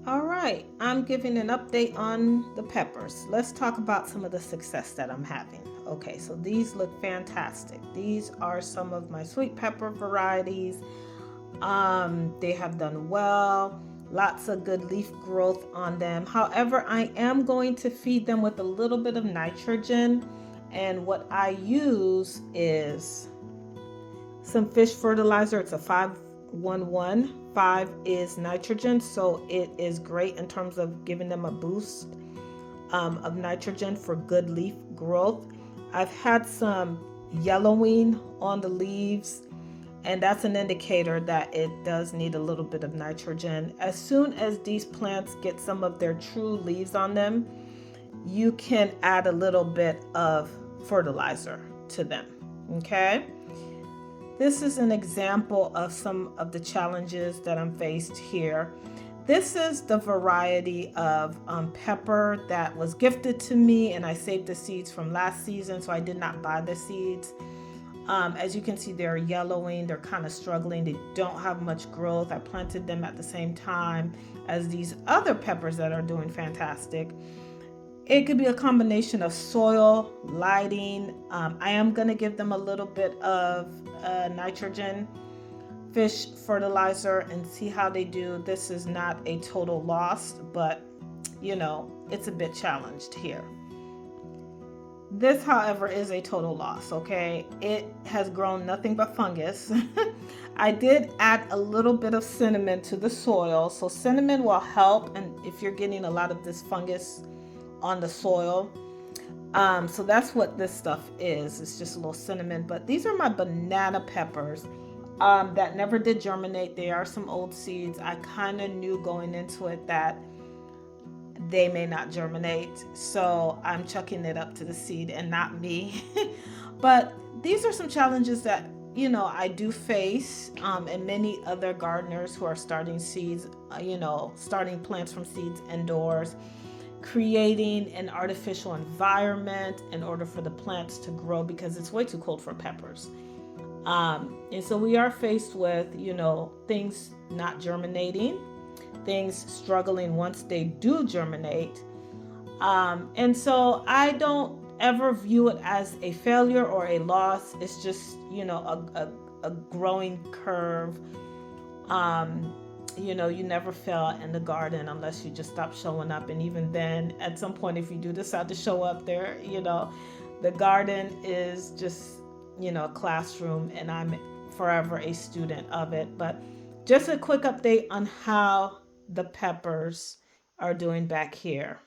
All right, I'm giving an update on the peppers. Let's talk about some of the success that I'm having. Okay, so these look fantastic. These are some of my sweet pepper varieties. They have done well, lots of good leaf growth on them. However, I am going to feed them with a little bit of nitrogen, and what I use is some fish fertilizer. It's a 511. 5 is nitrogen, so it is great in terms of giving them a boost of nitrogen for good leaf growth. I've had some yellowing on the leaves, and that's an indicator that it does need a little bit of nitrogen. As soon as these plants get some of their true leaves on them, you can add a little bit of fertilizer to them. Okay? This is an example of some of the challenges that I'm faced here. This is the variety of pepper that was gifted to me, and I saved the seeds from last season, so I did not buy the seeds. As you can see, they're yellowing, they're kind of struggling, they don't have much growth. I planted them at the same time as these other peppers that are doing fantastic. It could be a combination of soil, lighting. I am going to give them a little bit of nitrogen fish fertilizer and see how they do. This is not a total loss, but it's a bit challenged here. This, however, is a total loss, okay? It has grown nothing but fungus. I did add a little bit of cinnamon to the soil, so cinnamon will help, and if you're getting a lot of this fungus on the soil. So that's what this stuff is. It's just a little cinnamon. But these are my banana peppers that never did germinate. They are some old seeds. I kind of knew going into it that they may not germinate. So I'm chucking it up to the seed and not me. But these are some challenges that, I do face, and many other gardeners who are starting seeds, starting plants from seeds indoors, creating an artificial environment in order for the plants to grow because it's way too cold for peppers. And so we are faced with, things not germinating, things struggling once they do germinate. And so I don't ever view it as a failure or a loss. It's just, a growing curve. You never fail in the garden unless you just stop showing up. And even then, at some point, if you do decide to show up there, the garden is just, a classroom, and I'm forever a student of it. But just a quick update on how the peppers are doing back here.